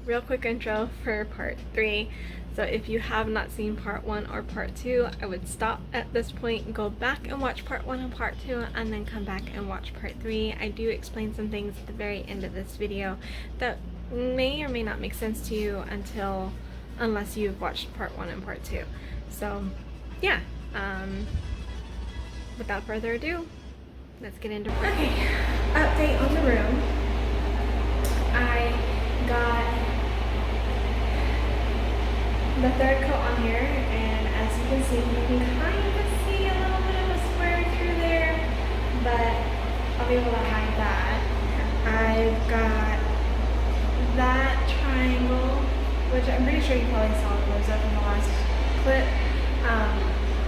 real quick intro for part 3. So if you have not seen part 1 or part 2, I would stop at this point and go back and watch part 1 and part 2 and then come back and watch part 3. I do explain some things at the very end of this video that may or may not make sense to you unless you've watched part 1 and part 2. So yeah, without further ado, let's get into part 3. Okay, update on the room. I got the third coat on here, and as you can see, you can kind of see a little bit of a square through there, but I'll be able to hide that. I've got that triangle, which I'm pretty sure you probably saw close up in the last clip.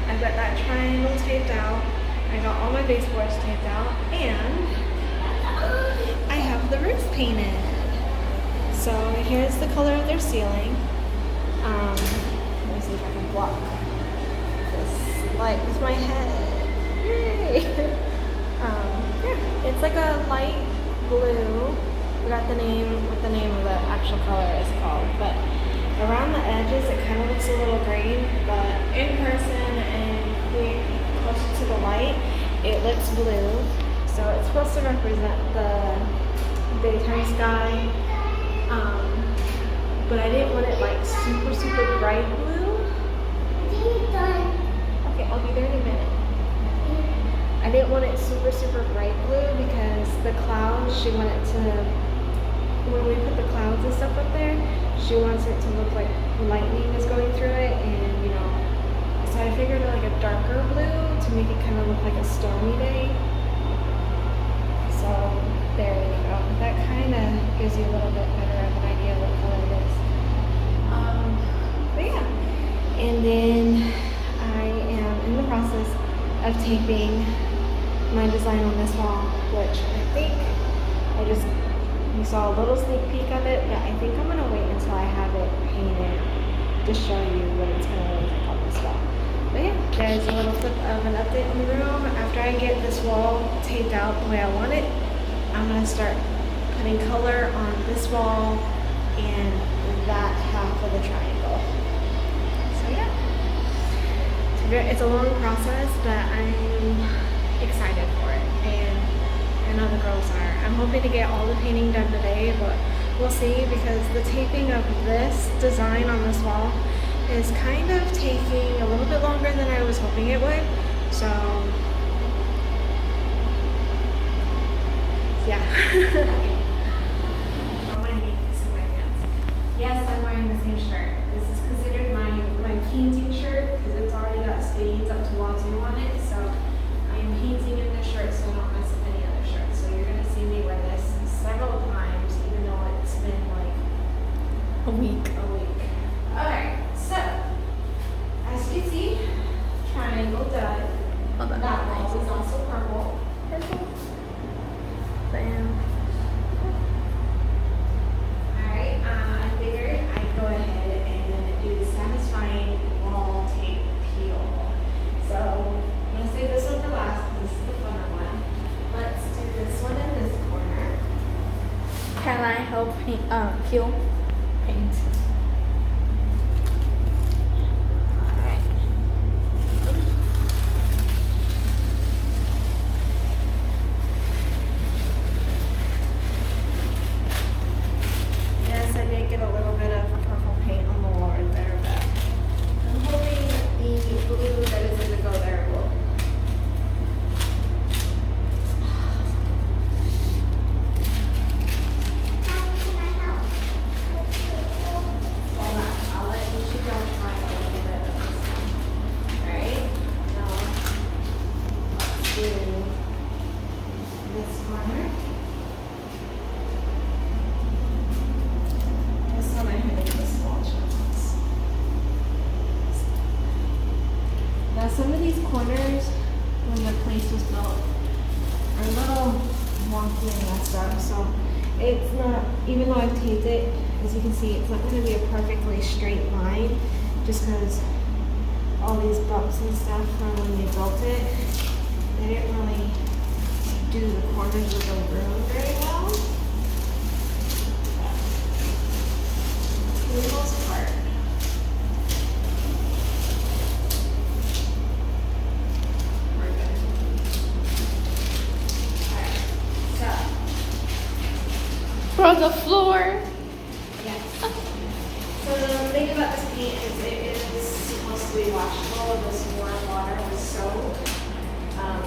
I've got that triangle taped out. I got all my baseboards taped out, and I have the roof painted. So here's the color of their ceiling. Let me see if I can block this light with my head. Yay! Yeah, it's like a light blue. Forgot what the name of the actual color is called, but around the edges it kind of looks a little green, but in person and closer to the light, it looks blue. So it's supposed to represent the daytime sky. But I didn't want it like super bright blue. Okay, I'll be there in a minute. I didn't want it super bright blue because the clouds, she wanted to, when we put the clouds and stuff up there, she wants it to look like lightning is going through it, and you know, so I figured like a darker blue to make it kind of look like a stormy day. So there you go. That kind of gives you a little bit better of an idea of what color it is. But yeah, and then I am in the process of taping my design on this wall, which I think you saw a little sneak peek of it, but I think I'm going to wait until I have it painted to show you what it's going to look like on this wall. But yeah, there's a little clip of an update on the room. After I get this wall taped out the way I want it, I'm going to start putting color on this wall and that half of the triangle. So yeah, it's a long process, but I'm excited for it, and I know the girls are. I'm hoping to get all the painting done today, but we'll see, because the taping of this design on this wall is kind of taking a little bit longer than I was hoping it would. So yeah. Yes, I'm wearing the same shirt. This is considered my painting shirt because it's already got stains up to wazoo on it. So I'm painting in this shirt so I don't mess up any other shirts. So you're going to see me wear this several times, even though it's been like a week. Alright, so as you can see, triangle done. Oh, that wall is also purple. Purple. Bam. Can I help peel paint? Alright. Yes, I did get a little bit of purple paint on the wall right there, but I'm hoping the blue that is going to go there will. Some of these corners, when the place was built, are a little wonky and messed up, so it's not, even though I've taped it, as you can see, it's not going to be a perfectly straight line, just because all these bumps and stuff from when they built it, they didn't really do the corners of the room very well. from the floor. Yes. So the thing about this paint is it is supposed to be washable. This warm water was soaked on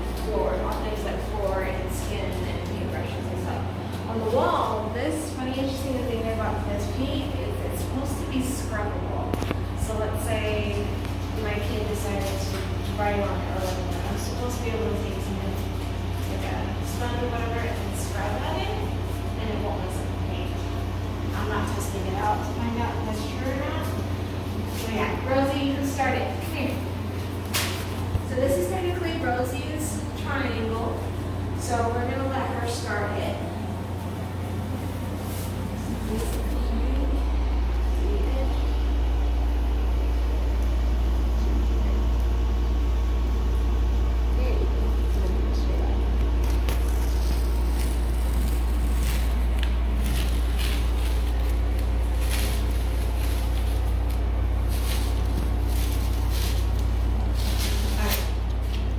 the floor, on things like floor and skin and paintbrushes and stuff. On the wall, this funny interesting thing about this paint is it's supposed to be scrubbable. So let's say my kid decided to write on it or whatever. I'm supposed to be able to take something like a sponge or whatever and scrub at it, and it won't mess up the paint. I'm not testing it out to find out if that's true or not. So yeah, Rosie, you can start it. Come here. So this is technically Rosie's triangle. So we're gonna let her start it.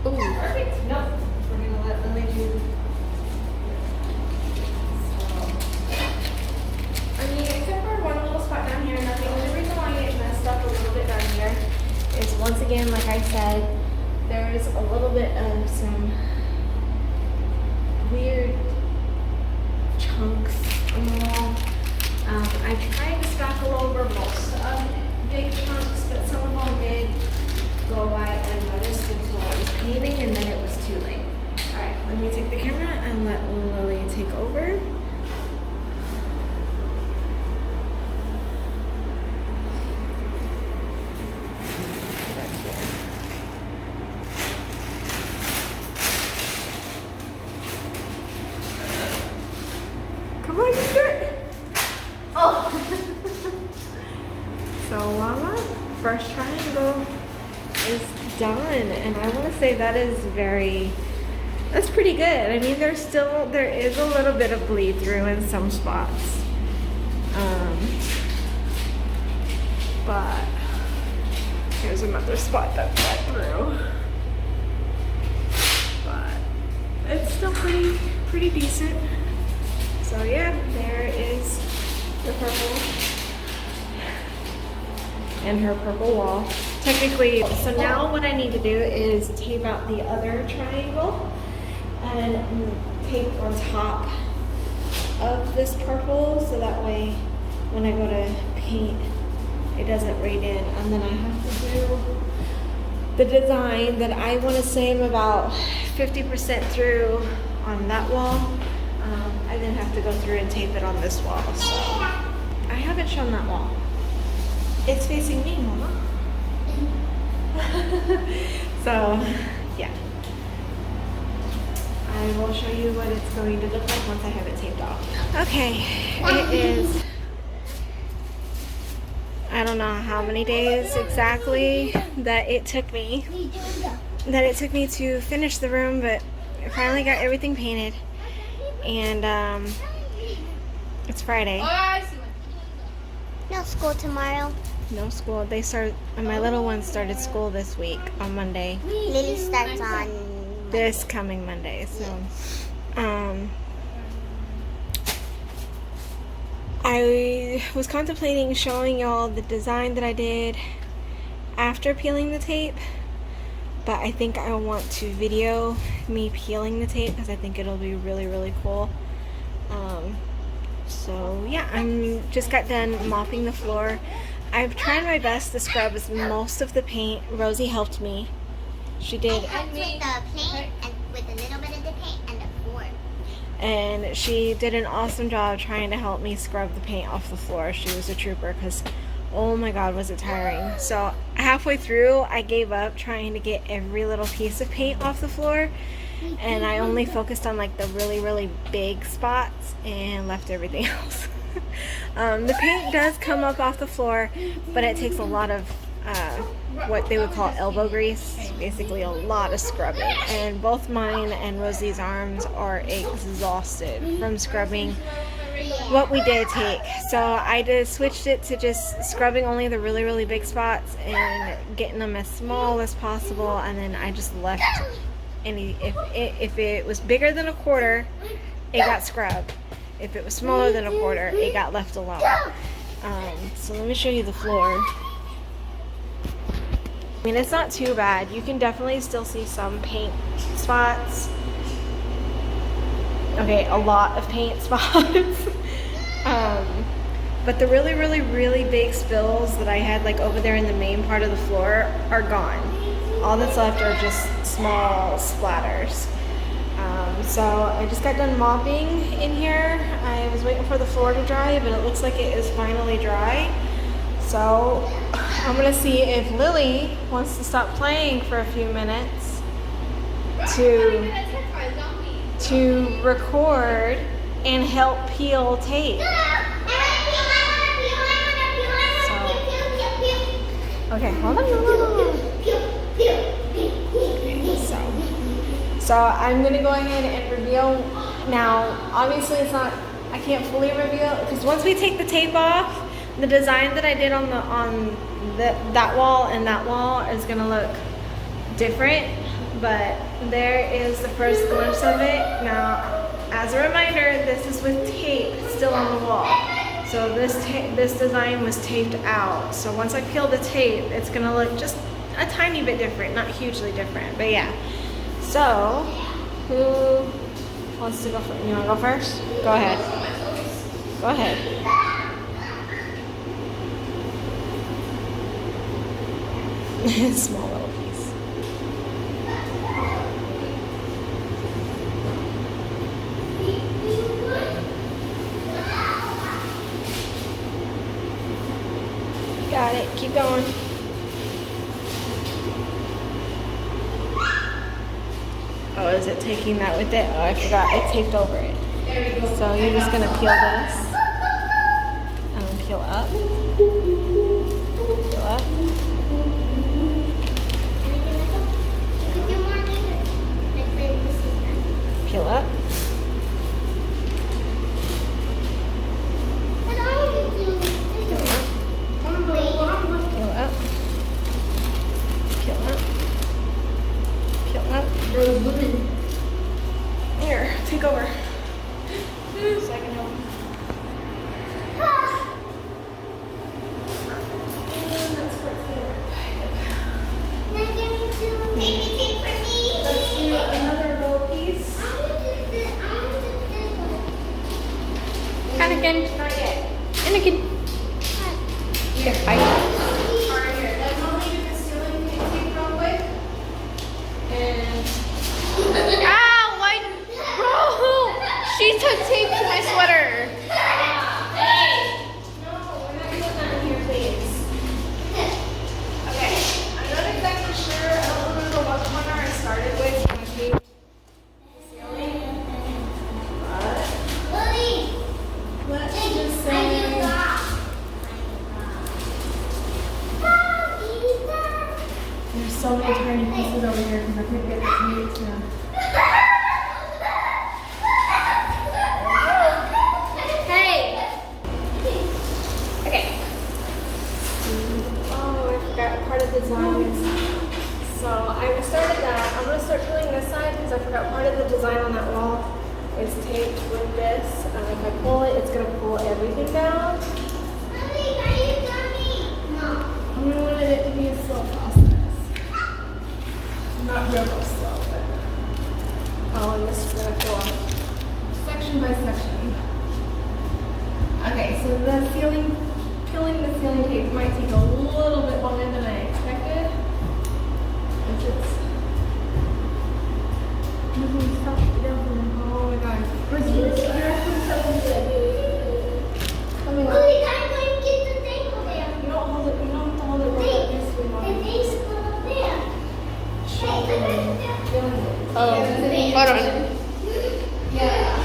Perfect. Nope. We're gonna let Lily do. So, I mean, except for one little spot down here, and the only reason why it messed up a little bit down here is once again, like I said, there is a little bit of some weird chunks on the wall. I tried to spackle over most of big chunks, but some of them did go by unnoticed until I was painting, and then it was too late. Alright, let me take the camera and let Lily take over. Come on, you do it! Oh! So voila, first triangle is done, and I want to say that's pretty good. I mean, there is a little bit of bleed through in some spots, but here's another spot that bled through, but it's still pretty decent. So yeah, there is the purple and her purple wall. Technically, so now what I need to do is tape out the other triangle and tape on top of this purple, so that way when I go to paint, it doesn't rain in. And then I have to do the design that I want to say I'm about 50% through on that wall. I then have to go through and tape it on this wall. So I haven't shown that wall. It's facing me, Mama. So, yeah. I will show you what it's going to look like once I have it taped off. Okay, it is, I don't know how many days exactly that it took me to finish the room, but I finally got everything painted, and it's Friday. No school tomorrow. No school. My little one started school this week on Monday. Lily starts on This coming Monday. So, I was contemplating showing y'all the design that I did after peeling the tape, but I think I want to video me peeling the tape because I think it'll be really cool. So yeah, I'm just got done mopping the floor. I've tried my best to scrub most of the paint. Rosie helped me. She did. I helped with the paint and with a little bit of the paint and the floor. And she did an awesome job trying to help me scrub the paint off the floor. She was a trooper because, oh my God, was it tiring. So halfway through, I gave up trying to get every little piece of paint off the floor. And I only focused on like the really big spots and left everything else. The paint does come up off the floor, but it takes a lot of what they would call elbow grease, basically a lot of scrubbing. And both mine and Rosie's arms are exhausted from scrubbing what we did take. So I just switched it to just scrubbing only the really big spots and getting them as small as possible, and then I just left any, if it was bigger than a quarter, it got scrubbed. If it was smaller than a quarter, it got left alone. So let me show you the floor. I mean, it's not too bad. You can definitely still see some paint spots. Okay, a lot of paint spots. But the really, really, really big spills that I had like over there in the main part of the floor are gone. All that's left are just small splatters. So I just got done mopping in here. I was waiting for the floor to dry, but it looks like it is finally dry. So I'm gonna see if Lily wants to stop playing for a few minutes to record and help peel tape. Okay, hold on. So I'm gonna go ahead and reveal now. Obviously, it's not. I can't fully reveal because once we take the tape off, the design that I did on that wall and that wall is gonna look different. But there is the first glimpse of it. Now, as a reminder, this is with tape still on the wall. So this design was taped out. So once I peel the tape, it's gonna look just a tiny bit different, not hugely different, but yeah. So, who wants to go first? You wanna go first? Go ahead. Go ahead. Small little piece. Got it. Keep going. Oh, is it taking that with it? Oh, I forgot. I taped over it. So you're just gonna peel this. And then peel up. Peel up. Peel up. Here, take over. So I can help. Let's do another roll piece. Anakin. Not yet. Anakin. Here, I Alright, here. Let Mommy do the ceiling tape real quick. And ow! Why? Bro! She took tape to my sweater. Hey! No, we're not doing that in here, please. Okay, I'm not exactly sure. I don't remember what corner I started with when I taped the ceiling. But let's just say. There's so many tiny pieces over here because I couldn't get the tape to. Hey! Okay. Oh, I forgot part of the design. So I started that. I'm going to start peeling this side because I forgot part of the design on that wall is taped with this. And if I pull it, it's going to pull everything down. I'm going to want it to be a slow process. Not real slow, but and this is gonna go off section by section. Okay, so the ceiling, peeling the ceiling tape might take a little bit longer than I expected. Oh my god. Where's this? Coming up. You don't hold it, you don't have to hold it like this. Oh, hold on. Yeah.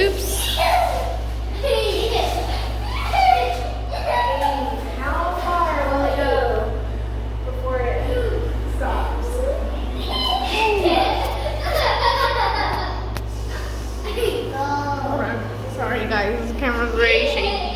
Oops. How far will it go before it stops? Hold on. Sorry guys, the camera's very shaky.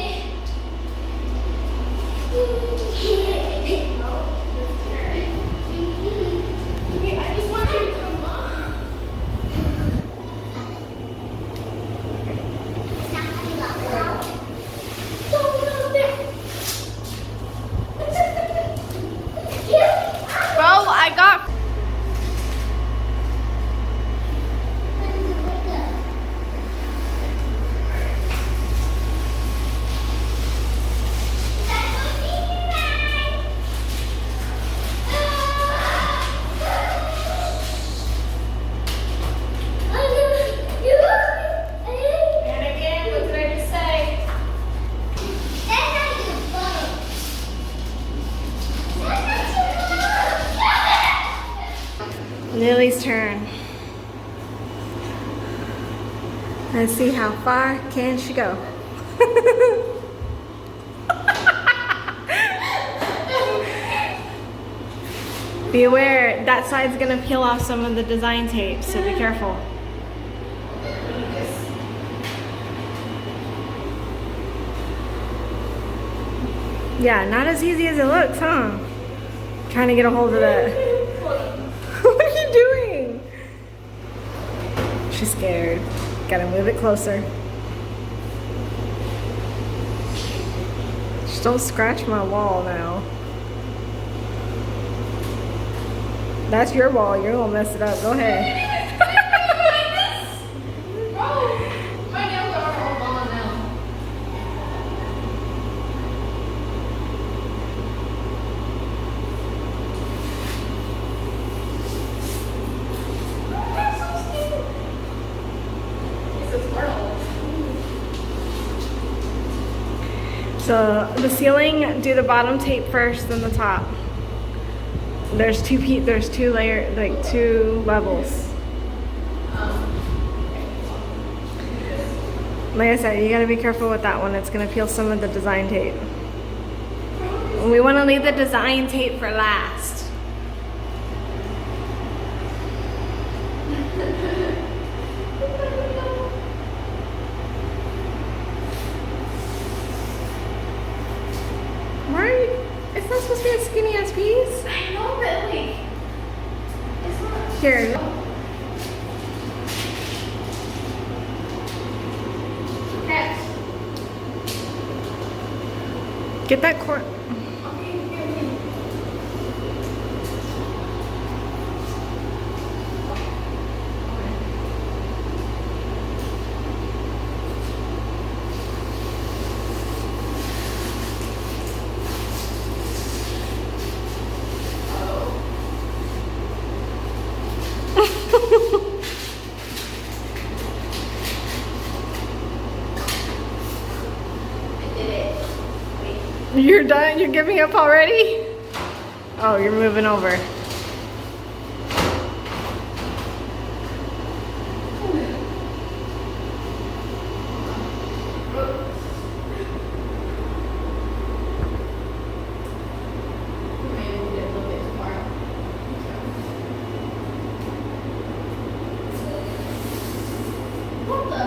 Let's see how far can she go. Be aware, that side's gonna peel off some of the design tape, so be careful. Yeah, not as easy as it looks, huh? Trying to get a hold of that. What are you doing? She's scared. Gotta move it closer. Just don't scratch my wall now. That's your wall. You're gonna mess it up. Go ahead. My nails are all gone now. That's so cute. It's a squirrel. So the ceiling, do the bottom tape first, then the top. There's two layers, like 2 levels. Like I said, you gotta be careful with that one. It's gonna peel some of the design tape. And we wanna leave the design tape for last. Why are you, it's not supposed to be a skinny ass piece. I know, but like, it's not. Here. Yes. Get that cord. You're done? You're giving up already? Oh, you're moving over.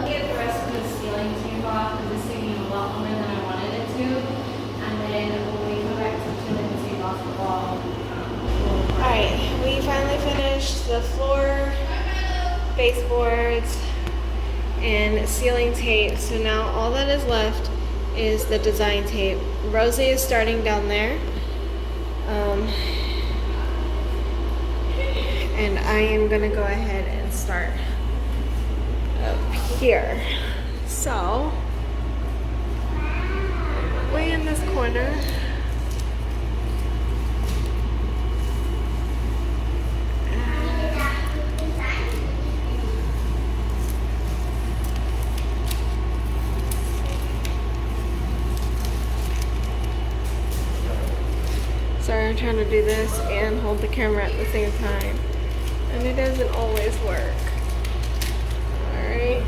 Get the rest of the ceiling tape off because it's taking a lot longer than I wanted it to. And then when we come back to peeling the tape off the wall, Alright, we finally finished the floor, baseboards, and ceiling tape. So now all that is left is the design tape. Rosie is starting down there. And I am gonna go ahead and start up here. So, way in this corner. Sorry, I'm trying to do this and hold the camera at the same time. And it doesn't always work. Alright.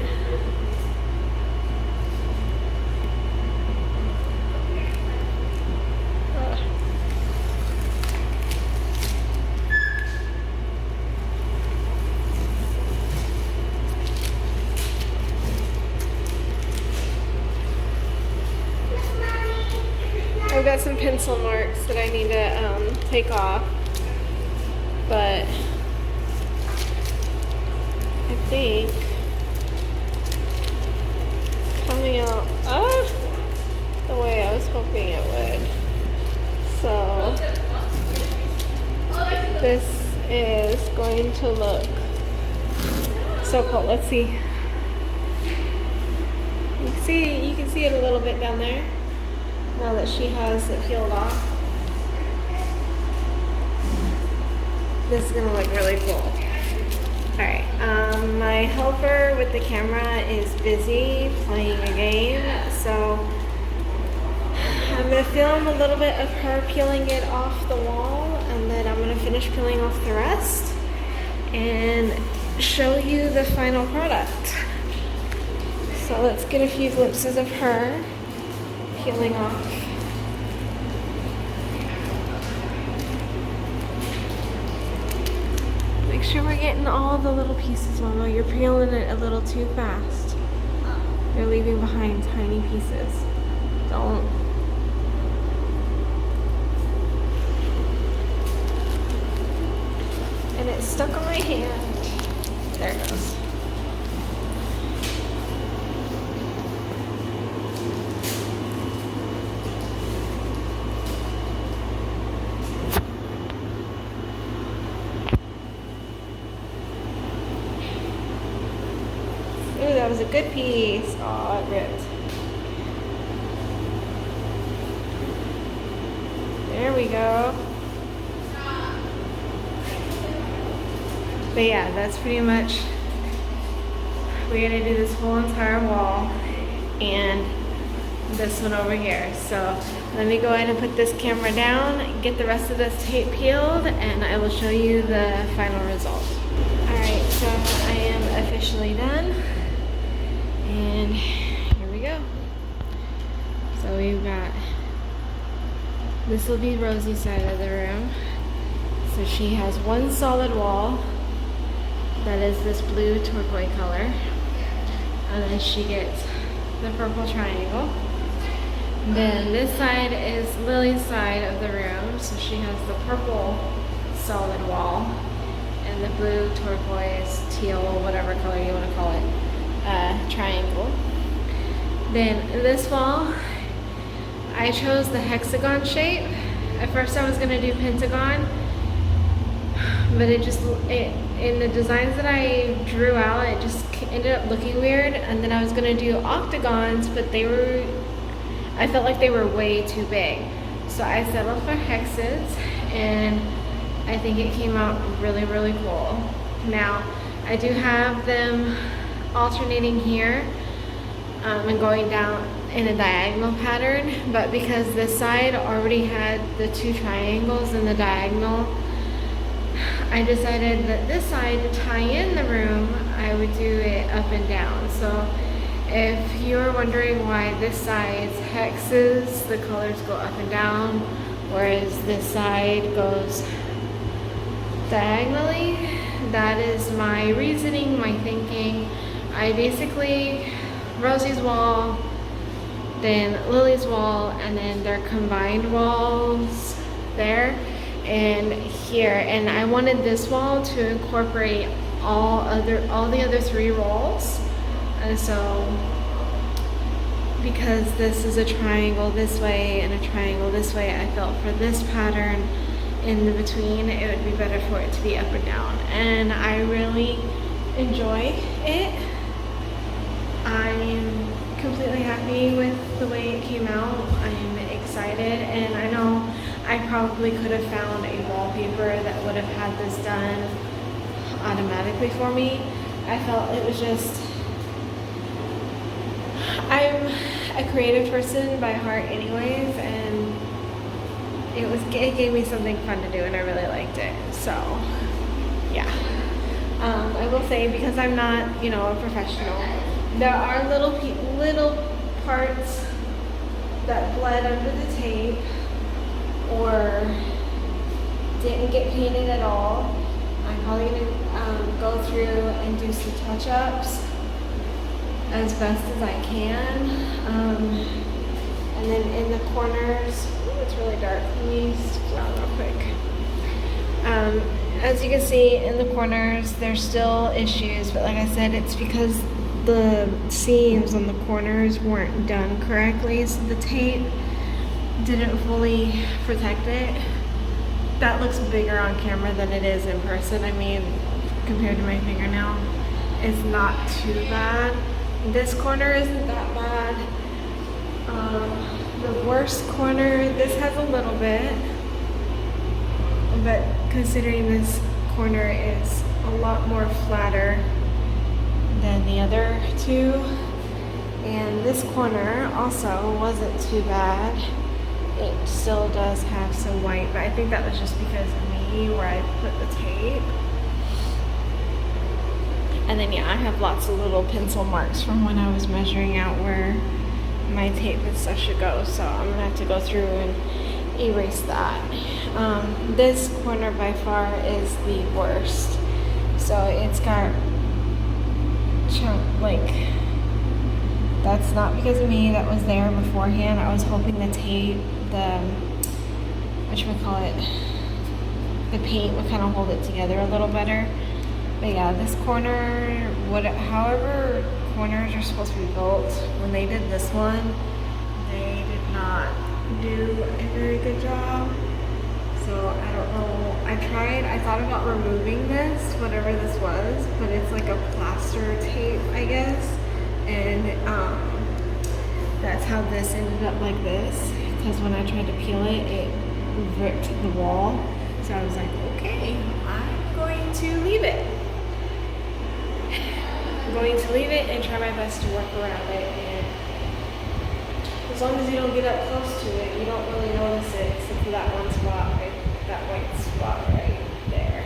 I've got some pencil marks that I need to take off, but I think coming out the way I was hoping it would. So this is going to look so cool. Let's see. You can see it a little bit down there. Now that she has it peeled off. This is gonna look really cool. Alright, my helper with the camera is busy playing a game, so I'm gonna film a little bit of her peeling it off the wall, and then I'm gonna finish peeling off the rest and show you the final product. So let's get a few glimpses of her peeling off. Make sure we're getting all the little pieces, Mama. You're peeling it a little too fast. You're leaving behind tiny pieces. Don't. And it's stuck on my hand. There it goes. Ooh, that was a good piece. Oh, it ripped. There we go. But yeah, that's pretty much, we gotta do this whole entire wall and this one over here. So let me go ahead and put this camera down, get the rest of this tape peeled, and I will show you the final result. Alright, so I am officially done. And here we go. So we've got, this will be Rosie's side of the room. So she has one solid wall that is this blue turquoise color. And then she gets the purple triangle. Then this side is Lily's side of the room. So she has the purple solid wall and the blue turquoise, teal, whatever color you want to call it, triangle. Then this wall, I chose the hexagon shape. At first I was going to do pentagon, but in the designs that I drew out, it just ended up looking weird. And then I was going to do octagons, but I felt like they were way too big. So I settled for hexes, and I think it came out really, really cool. Now, I do have them alternating here and going down in a diagonal pattern, but because this side already had the two triangles in the diagonal, I decided that this side, to tie in the room, I would do it up and down. So if you're wondering why this side's hexes, the colors go up and down, whereas this side goes diagonally, that is my reasoning, my thinking. I basically, Rosie's wall, then Lily's wall, and then their combined walls there and here. And I wanted this wall to incorporate all the other three walls. And so, because this is a triangle this way and a triangle this way, I felt for this pattern in the between, it would be better for it to be up and down. And I really enjoy it. I'm completely happy with the way it came out. I'm excited, and I know I probably could have found a wallpaper that would have had this done automatically for me. I felt it was just, I'm a creative person by heart anyways, and it gave me something fun to do, and I really liked it. So yeah, I will say, because I'm not, a professional, there are little parts that bled under the tape or didn't get painted at all. I'm probably gonna go through and do some touch-ups as best as I can. And then in the corners, it's really dark. Let me stick it on real quick. As you can see in the corners, there's still issues, but like I said, it's because the seams on the corners weren't done correctly, so the tape didn't fully protect it. That looks bigger on camera than it is in person. I mean, compared to my fingernail, it's not too bad. This corner isn't that bad. The worst corner, this has a little bit, but considering this corner is a lot more flatter than the other two, and this corner also wasn't too bad. It still does have some white, but I think that was just because of me, where I put the tape. And then yeah, I have lots of little pencil marks from when I was measuring out where my tape and stuff should go. So I'm gonna have to go through and erase that. This corner by far is the worst. So it's got like, that's not because of me, that was there beforehand. I was hoping the tape, the paint would kind of hold it together a little better. But yeah, this corner, however corners are supposed to be built, when they did this one, they did not do a very good job. So I don't know. I thought about removing this, whatever this was, but it's like a plaster tape, I guess. And that's how this ended up like this. Because when I tried to peel it, it ripped the wall. So I was like, okay, I'm going to leave it. I'm going to leave it and try my best to work around it. And as long as you don't get up close to it, you don't really notice it, except for that one spot, right, that white spot right there.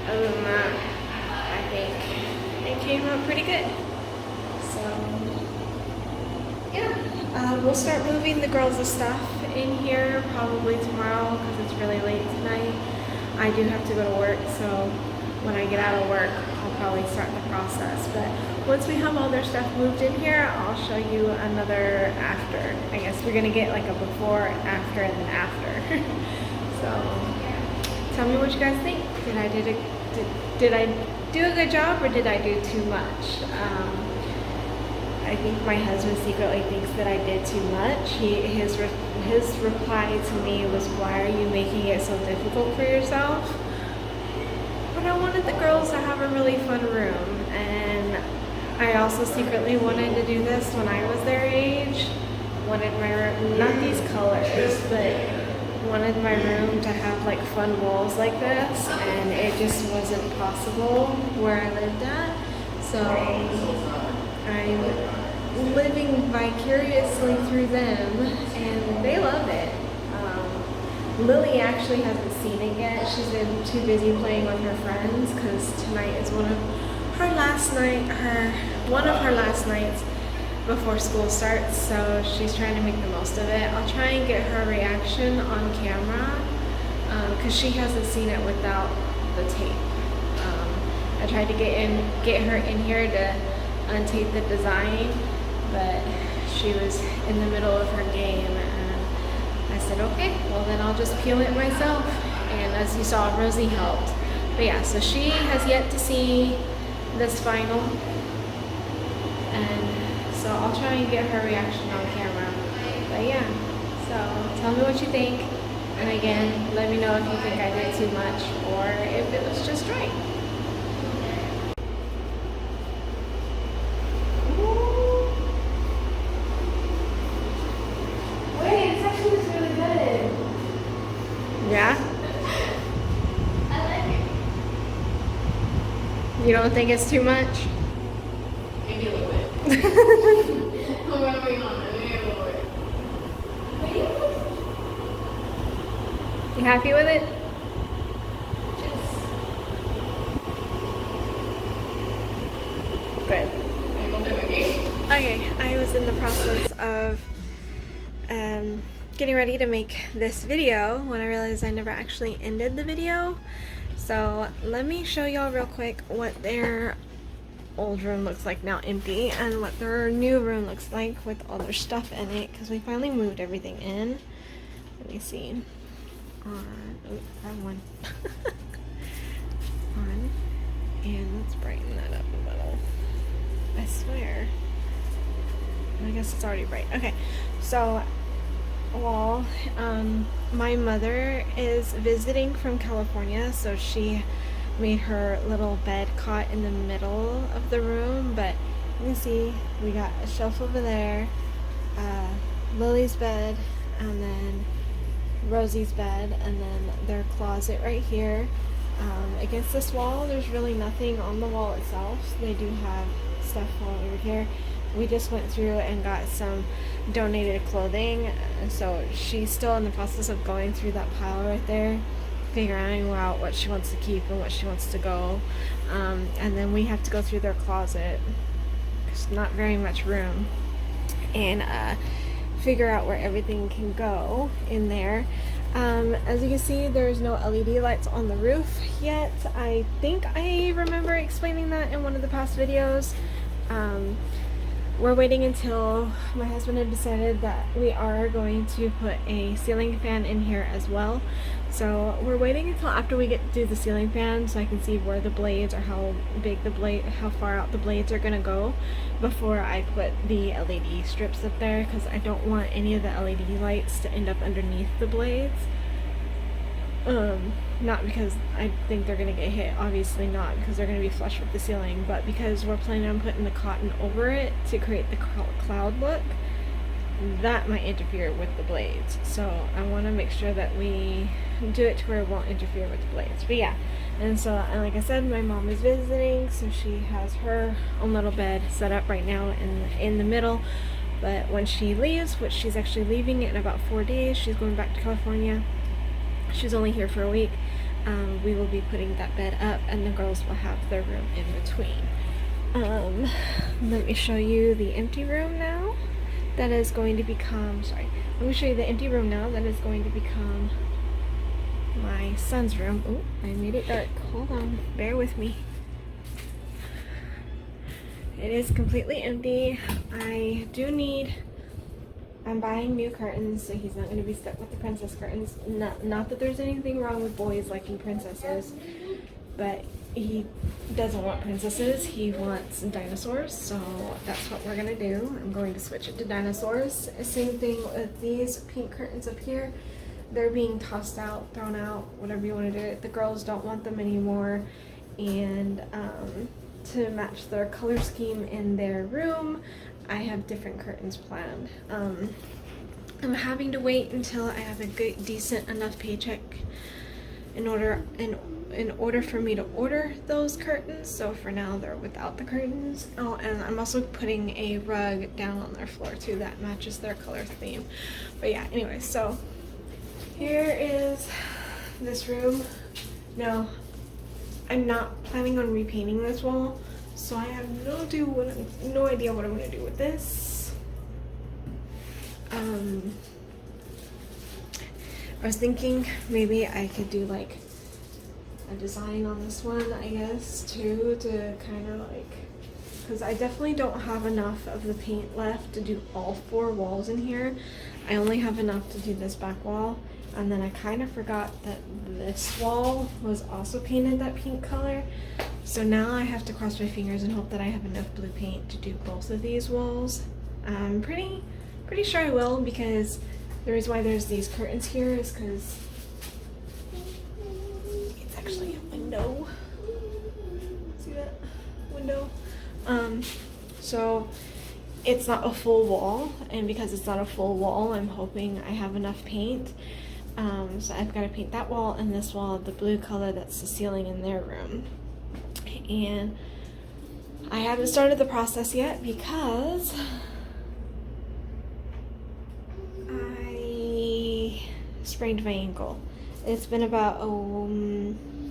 Other than that, I think it came out pretty good. So yeah, we'll start moving the girls' stuff in here probably tomorrow because it's really late tonight. I do have to go to work, so when I get out of work, I'll probably start the process. But once we have all their stuff moved in here, I'll show you another after. I guess we're gonna get like a before, after, and then after. So tell me what you guys think. Did I do a good job or did I do too much? I think my husband secretly thinks that I did too much. His reply to me was, "Why are you making it so difficult for yourself?" But I wanted the girls to have a really fun room, and I also secretly wanted to do this when I was their age. Wanted my room, not these colors, but wanted my room to have like fun walls like this, and it just wasn't possible where I lived at. So I'm living vicariously through them, and they love it. Lily actually hasn't seen it yet. She's been too busy playing with her friends because tonight is one of her last nights before school starts, so she's trying to make the most of it. I'll try and get her reaction on camera because she hasn't seen it without the tape. I tried to get her in here to untape the design, but she was in the middle of her game, and I said, okay, well then I'll just peel it myself. And as you saw, Rosie helped. But yeah, so she has yet to see this final, and so I'll try and get her reaction on camera. But yeah, so tell me what you think, and again, let me know if you think I did too much or if it was just right. Yeah? I like it. You don't think it's too much? Maybe a little bit. I'm going on it. Maybe a little bit. You happy with it? Good. Okay, I was in the process of getting ready to make this video when I realized I never actually ended the video. So let me show y'all real quick what their old room looks like now empty, and what their new room looks like with all their stuff in it, because we finally moved everything in. Let me see. Wrong one. On. And let's brighten that up a little. I swear. I guess it's already bright. Okay, so my mother is visiting from California, so she made her little bed cot in the middle of the room. But you can see we got a shelf over there, Lily's bed, and then Rosie's bed, and then their closet right here. Against this wall, there's really nothing on the wall itself. They do have stuff all over here. We just went through and got some donated clothing, so she's still in the process of going through that pile right there figuring out what she wants to keep and what she wants to go. And then we have to go through their closet. There's not very much room. And figure out where everything can go in there. As you can see, there's no LED lights on the roof yet. I think I remember explaining that in one of the past videos. We're waiting until my husband had decided that we are going to put a ceiling fan in here as well. So we're waiting until after we get to do the ceiling fan so I can see where the blades or how far out the blades are gonna go before I put the LED strips up there, because I don't want any of the LED lights to end up underneath the blades. Not because I think they're gonna get hit, obviously not, because they're gonna be flush with the ceiling, but because we're planning on putting the cotton over it to create the cloud look. That might interfere with the blades, so I want to make sure that we do it to where it won't interfere with the blades. But yeah, and like I said, my mom is visiting, so she has her own little bed set up right now in the middle. But when she leaves, which she's actually leaving in about 4 days, she's going back to California. She's only here for a week. We will be putting that bed up, and the girls will have their room in between. Let me show you the empty room now. That is going to become, let me show you the empty room now. That is going to become my son's room. Oh, I made it dark. Hold on, bear with me. It is completely empty. I'm buying new curtains, so he's not going to be stuck with the princess curtains. Not that there's anything wrong with boys liking princesses, but he doesn't want princesses, he wants dinosaurs, so that's what we're gonna do. I'm going to switch it to dinosaurs. Same thing with these pink curtains up here. They're being tossed out, thrown out, whatever you want to do. The girls don't want them anymore, and to match their color scheme in their room, I have different curtains planned. I'm having to wait until I have a good, decent enough paycheck in order for me to order those curtains. So for now they're without the curtains. Oh, and I'm also putting a rug down on their floor too that matches their color theme. But yeah, anyway, so here is this room. No, I'm not planning on repainting this wall, so I have no idea what I'm gonna do with this. I was thinking maybe I could do like a design on this one, I guess, too, to kind of like, because I definitely don't have enough of the paint left to do all 4 walls in here. I only have enough to do this back wall, and then I kind of forgot that this wall was also painted that pink color, so now I have to cross my fingers and hope that I have enough blue paint to do both of these walls. I'm pretty sure I will, because the reason why there's these curtains here is because it's actually a window. See that window? So it's not a full wall, and because it's not a full wall, I'm hoping I have enough paint. So I've got to paint that wall and this wall the blue color that's the ceiling in their room. And I haven't started the process yet because I sprained my ankle. It's been about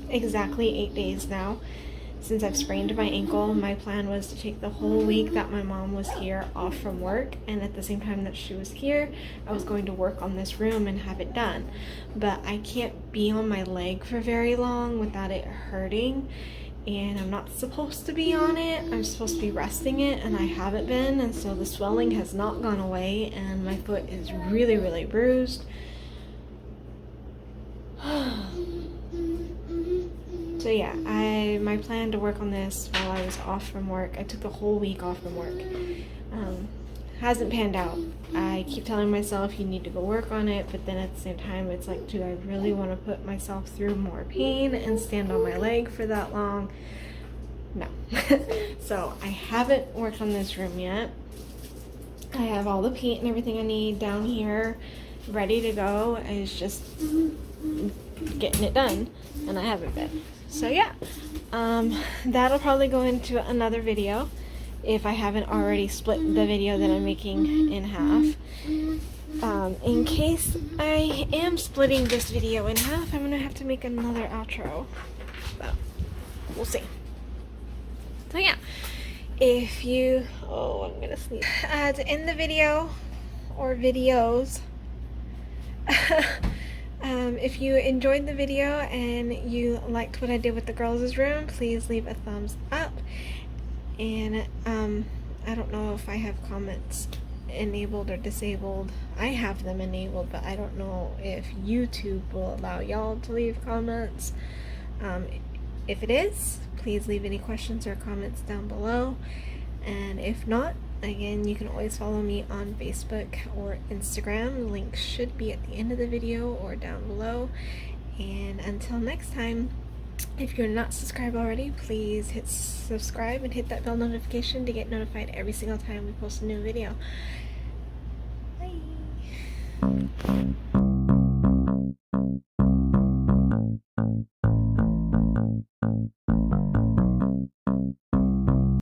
exactly 8 days now since I've sprained my ankle. My plan was to take the whole week that my mom was here off from work, and at the same time that she was here, I was going to work on this room and have it done. But I can't be on my leg for very long without it hurting, and I'm not supposed to be on it. I'm supposed to be resting it, and I haven't been, and so the swelling has not gone away, and my foot is really, really bruised. So yeah, my plan to work on this while I was off from work, I took the whole week off from work, hasn't panned out. I keep telling myself you need to go work on it, but then at the same time it's like, do I really want to put myself through more pain and stand on my leg for that long? No. So I haven't worked on this room yet. I have all the paint and everything I need down here ready to go. It's just getting it done, and I haven't been. So yeah, that'll probably go into another video if I haven't already split the video that I'm making in half. In case I am splitting this video in half, I'm gonna have to make another outro. But we'll see. So yeah, if you, oh, I'm gonna sneeze. To end the video, or videos, if you enjoyed the video and you liked what I did with the girls' room, please leave a thumbs up. And I don't know if I have comments enabled or disabled. I have them enabled, but I don't know if YouTube will allow y'all to leave comments. If it is, please leave any questions or comments down below. And if not, again, you can always follow me on Facebook or Instagram. Links should be at the end of the video or down below. And until next time, if you're not subscribed already, please hit subscribe and hit that bell notification to get notified every single time we post a new video. Bye!